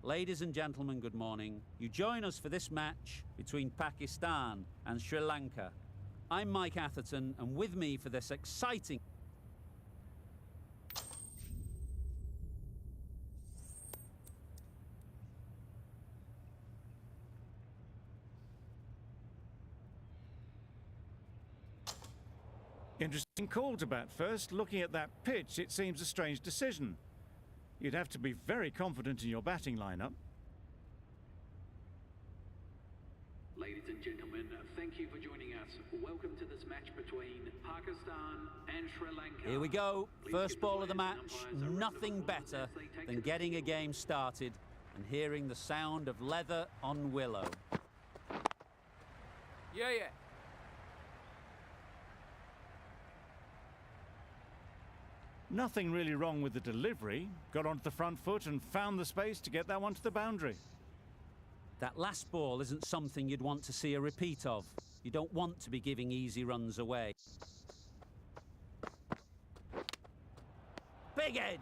Ladies and gentlemen, good morning. You join us for this match between Pakistan and Sri Lanka. I'm Mike Atherton, and with me for this exciting... Interesting call to bat first. Looking at that pitch, it seems a strange decision. You'd have to be very confident in your batting lineup. Ladies and gentlemen, thank you for joining us. Welcome to this match between Pakistan and Sri Lanka. Here we go. First ball of the match. Nothing better than getting a game started and hearing the sound of leather on willow. Yeah. Nothing really wrong with the delivery. Got onto the front foot and found the space to get that one to the boundary. That last ball isn't something you'd want to see a repeat of. You don't want to be giving easy runs away. Big edge!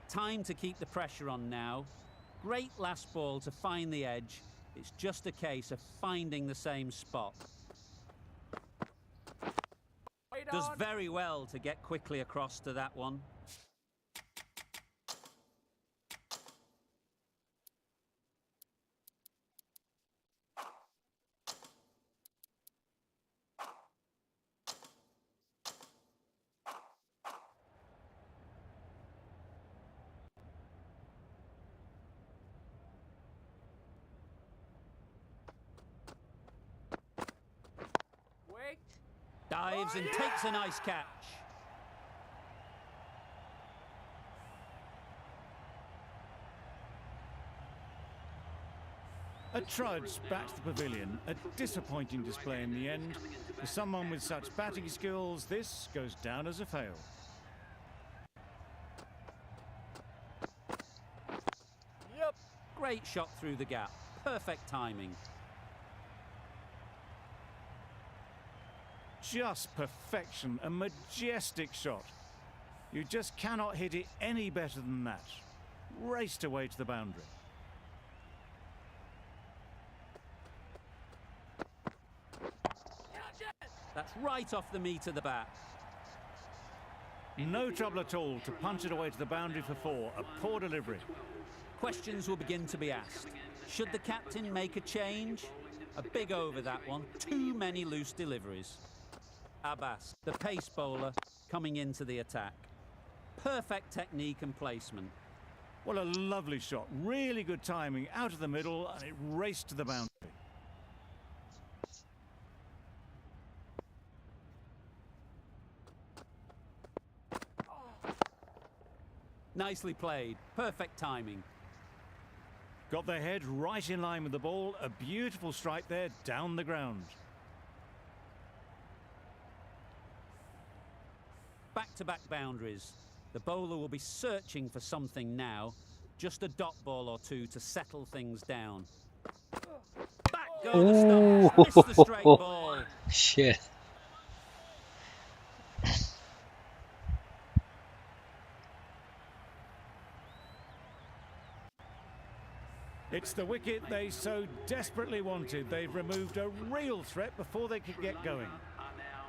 Time to keep the pressure on now. Great last ball to find the edge. It's just a case of finding the same spot. Does very well to get quickly across to that one. Dives and takes a nice catch. A trudge back to the pavilion. A disappointing display in the end. For someone with such batting skills, this goes down as a fail. Yep. Great shot through the gap. Perfect timing. Just perfection, a majestic shot. You just cannot hit it any better than that. Raced away to the boundary. That's right off the meat of the bat. No trouble at all to punch it away to the boundary for 4. A poor delivery. Questions will begin to be asked. Should the captain make a change? A big over that one. Too many loose deliveries. Abbas, the pace bowler, coming into the attack. Perfect technique and placement. Well, a lovely shot. Really good timing. Out of the middle, and it raced to the boundary. Nicely played. Perfect timing. Got their head right in line with the ball. A beautiful strike there down the ground. Back-to-back boundaries. The bowler will be searching for something now. Just a dot ball or two to settle things down. Back go the stumps. Missed the straight ball. Shit. It's the wicket they so desperately wanted. They've removed a real threat before they could get going.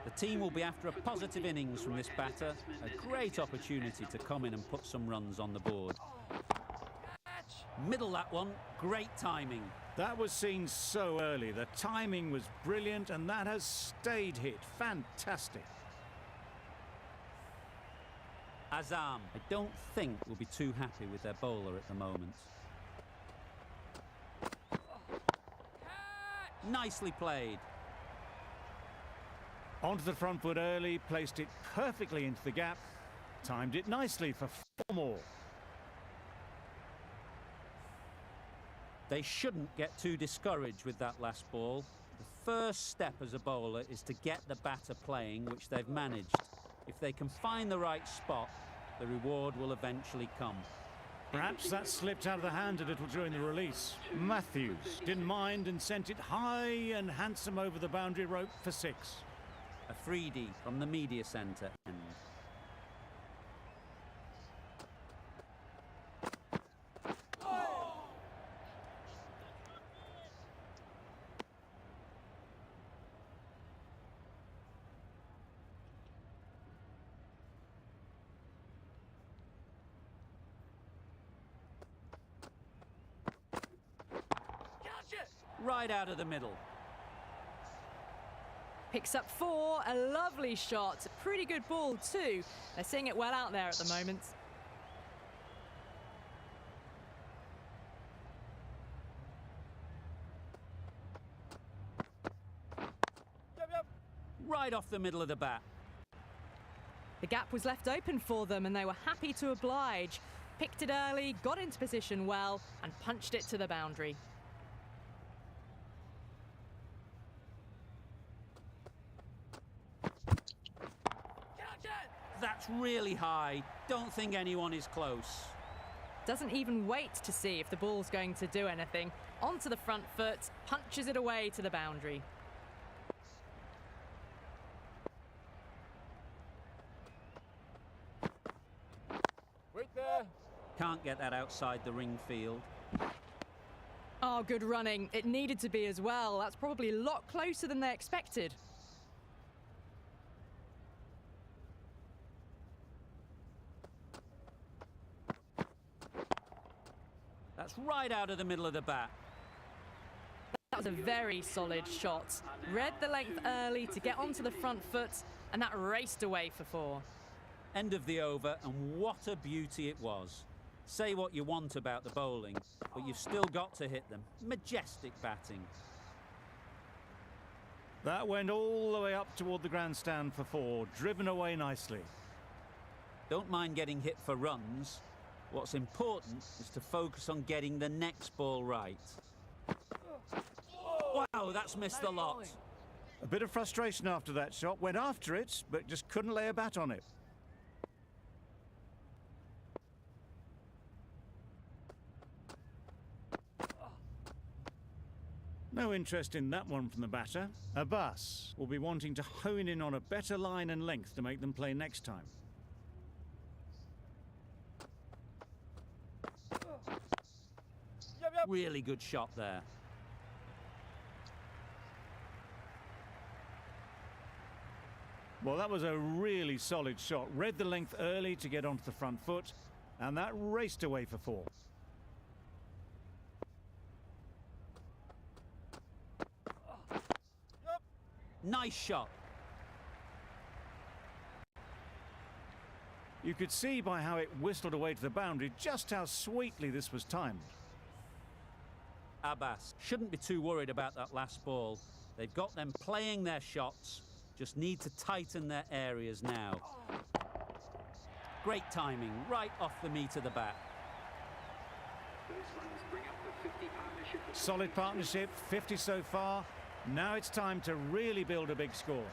The team will be after a positive innings from this batter. A great opportunity to come in and put some runs on the board. Middle that one. Great timing. That was seen so early. The timing was brilliant, and that has stayed hit. Fantastic. Azam, I don't think will be too happy with their bowler at the moment. Nicely played. Onto the front foot early, placed it perfectly into the gap, timed it nicely for 4 more. They shouldn't get too discouraged with that last ball. The first step as a bowler is to get the batter playing, which they've managed. If they can find the right spot, the reward will eventually come. Perhaps that slipped out of the hand a little during the release. Matthews didn't mind and sent it high and handsome over the boundary rope for 6. A 3D from the media centre. right out of the middle. Picks up 4, a lovely shot. Pretty good ball too. They're seeing it well out there at the moment. Right off the middle of the bat. The gap was left open for them and they were happy to oblige. Picked it early, got into position well and punched it to the boundary. That's really high. Don't think anyone is close. Doesn't even wait to see if the ball's going to do anything. Onto the front foot, punches it away to the boundary. Wait there. Can't get that outside the ring field. Oh, good running. It needed to be as well. That's probably a lot closer than they expected. That's right out of the middle of the bat. That was a very solid shot. Read the length early to get onto the front foot, and that raced away for 4. End of the over, and what a beauty it was. Say what you want about the bowling, but you've still got to hit them. Majestic batting. That went all the way up toward the grandstand for 4, driven away nicely. Don't mind getting hit for runs. What's important is to focus on getting the next ball right. Wow, that's missed a lot. A bit of frustration after that shot. Went after it, but just couldn't lay a bat on it. No interest in that one from the batter. Abbas will be wanting to hone in on a better line and length to make them play next time. Really good shot there. Well, that was a really solid shot. Read the length early to get onto the front foot, and that raced away for 4. Nice shot. You could see by how it whistled away to the boundary just how sweetly this was timed. Abbas shouldn't be too worried about that last ball. They've got them playing their shots, just need to tighten their areas now. Great timing, right off the meat of the bat. Those runs bring up the 50 partnership. Solid partnership, 50 so far. Now it's time to really build a big score.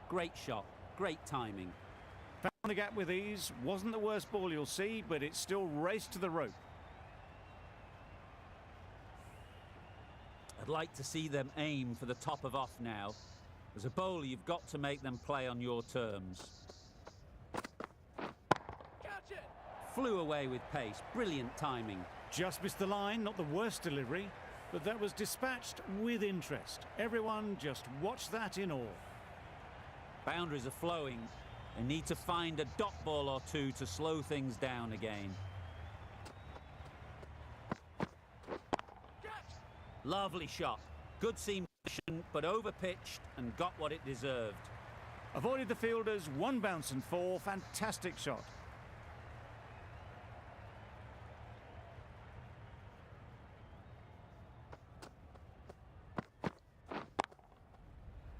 Great shot, great timing. Found the gap with ease. Wasn't the worst ball you'll see, but it still raced to the rope. I'd like to see them aim for the top of off now. As a bowler, you've got to make them play on your terms. Catch it. Flew away with pace, brilliant timing. Just missed the line, not the worst delivery, but that was dispatched with interest. Everyone just watched that in awe. Boundaries are flowing. They need to find a dot ball or two to slow things down again. Lovely shot. Good seam position, but over-pitched and got what it deserved. Avoided the fielders, 1 bounce and 4. Fantastic shot.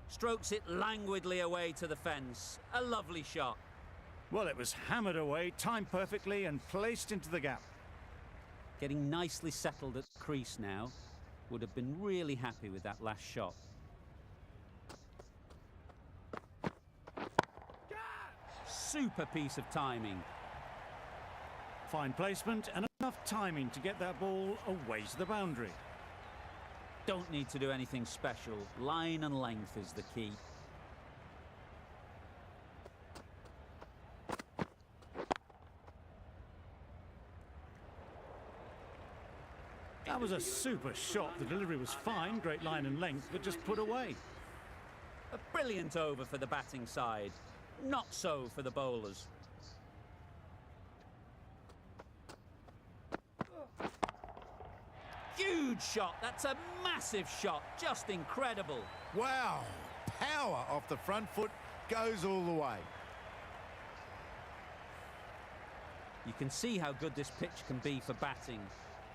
Strokes it languidly away to the fence. A lovely shot. Well, it was hammered away, timed perfectly and placed into the gap. Getting nicely settled at the crease now. Would have been really happy with that last shot. Super piece of timing. Fine placement and enough timing to get that ball away to the boundary. Don't need to do anything special. Line and length is the key. That was a super shot. The delivery was fine, great line and length, but just put away. A brilliant over for the batting side. Not so for the bowlers. Huge shot. That's a massive shot. Just incredible. Wow, power off the front foot, goes all the way. You can see how good this pitch can be for batting.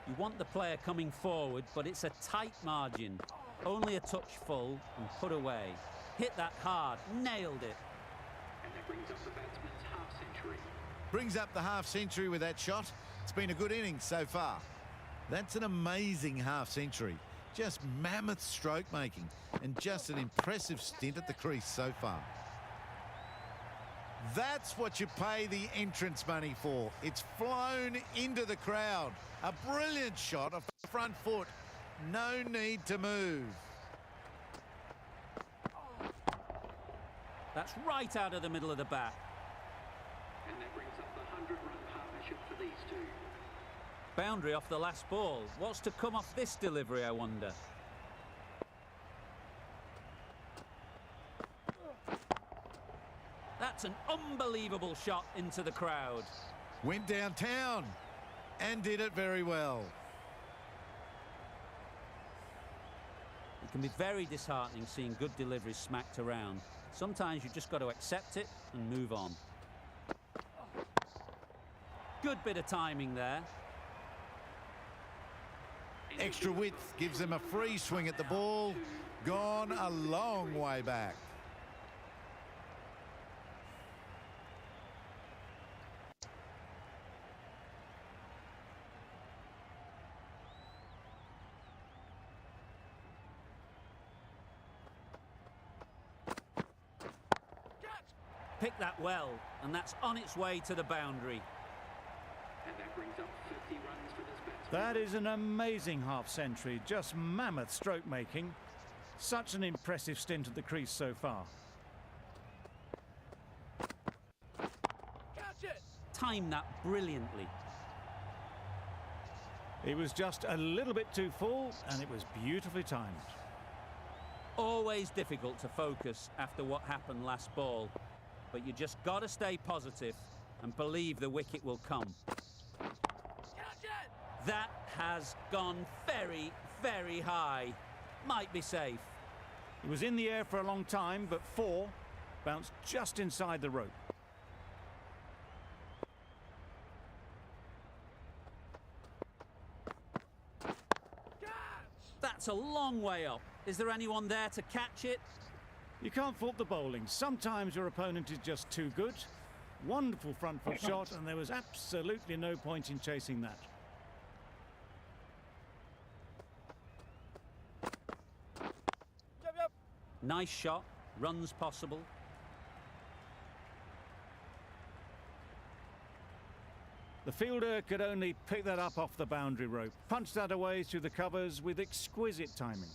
You want the player coming forward, but it's a tight margin. Only a touch full and put away. Hit that hard, nailed it. And that brings up the batsman's half-century. Brings up the half-century with that shot. It's been a good innings so far. That's an amazing half-century. Just mammoth stroke making and just an impressive stint at the crease so far. That's what you pay the entrance money for. It's flown into the crowd. A brilliant shot off the front foot. No need to move. That's right out of the middle of the bat. And that brings up the 100-run partnership for these two. Boundary off the last ball. What's to come off this delivery, I wonder? That's an unbelievable shot into the crowd. Went downtown and did it very well. It can be very disheartening seeing good deliveries smacked around. Sometimes you just got to accept it and move on. Good bit of timing there. Extra width gives them a free swing at the ball. Gone a long way back. Pick that well, and that's on its way to the boundary. And that brings up 50 runs for this batsman. That is an amazing half-century. Just mammoth stroke making. Such an impressive stint at the crease so far. Catch it! Timed that brilliantly. It was just a little bit too full, and it was beautifully timed. Always difficult to focus after what happened last ball. But you just got to stay positive and believe the wicket will come. Catch it! That has gone very, very high. Might be safe. It was in the air for a long time, but 4 bounced just inside the rope. Catch! That's a long way up. Is there anyone there to catch it? You can't fault the bowling. Sometimes your opponent is just too good. Wonderful front foot shot, and there was absolutely no point in chasing that. Yep. Nice shot. Runs possible. The fielder could only pick that up off the boundary rope. Punched that away through the covers with exquisite timing.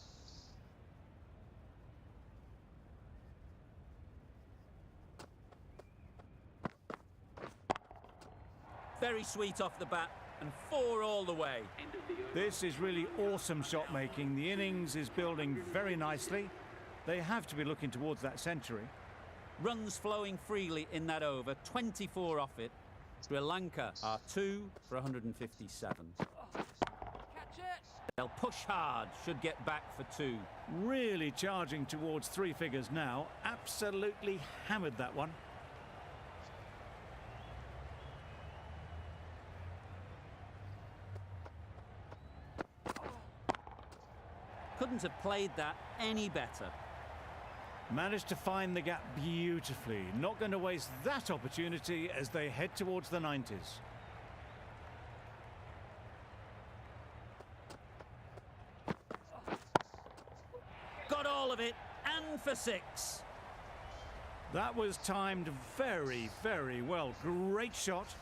Very sweet off the bat, and 4 all the way. End of the over. This is really awesome shot making. The innings is building very nicely. They have to be looking towards that century. Runs flowing freely in that over, 24 off it. Sri Lanka are 2 for 157. Catch it! They'll push hard, should get back for 2. Really charging towards 3 figures now. Absolutely hammered that one. Couldn't have played that any better. Managed to find the gap beautifully. Not going to waste that opportunity as they head towards the 90s. Got all of it, and for 6. That was timed very, very well. Great shot,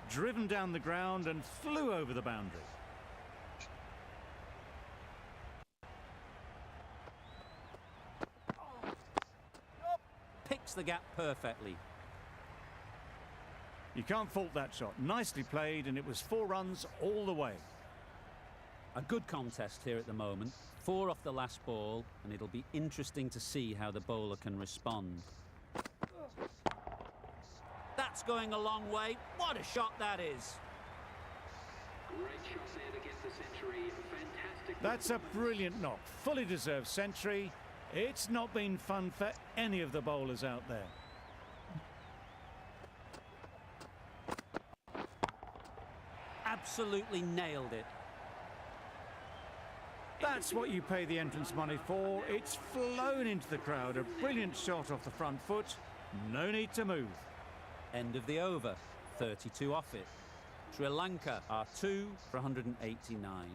driven down the ground and flew over the boundary. Picks the gap perfectly. You can't fault that shot. Nicely played, and it was 4 runs all the way. A good contest here at the moment. 4 off the last ball, and it'll be interesting to see how the bowler can respond. That's going a long way. What a shot that is. Great shot there to get the century. Fantastic That's a brilliant knock. Fully deserved century. It's not been fun for any of the bowlers out there. Absolutely nailed it. That's what you pay the entrance money for. It's flown into the crowd. A brilliant shot off the front foot. No need to move. End of the over. 32 off it. Sri Lanka are 2 for 189.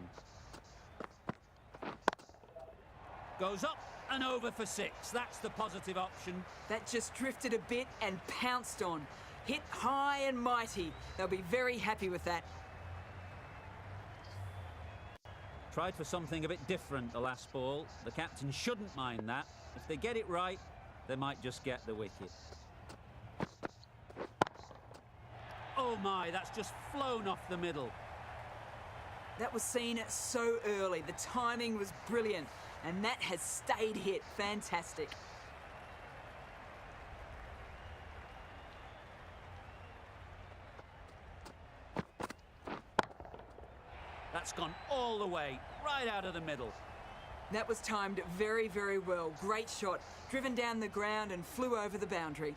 Goes up and over for 6. That's the positive option. That just drifted a bit and pounced on. Hit high and mighty. They'll be very happy with that. Tried for something a bit different the last ball. The captain shouldn't mind that. If they get it right, they might just get the wicket. Oh my, that's just flown off the middle. That was seen so early. The timing was brilliant. And that has stayed hit. Fantastic. That's gone all the way, right out of the middle. That was timed very, very well. Great shot. Driven down the ground and flew over the boundary.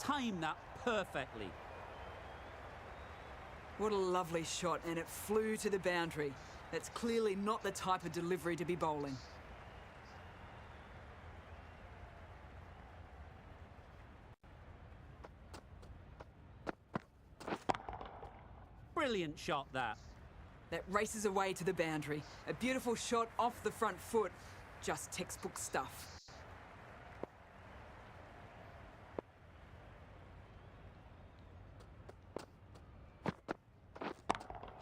Timed that perfectly. What a lovely shot, and it flew to the boundary. That's clearly not the type of delivery to be bowling. Brilliant shot, that. That races away to the boundary. A beautiful shot off the front foot. Just textbook stuff.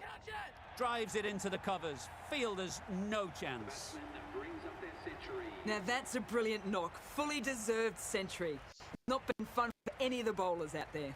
Catch it! Drives it into the covers. Fielders, no chance. Batsman brings up their century. Now that's a brilliant knock. Fully deserved century. Not been fun for any of the bowlers out there.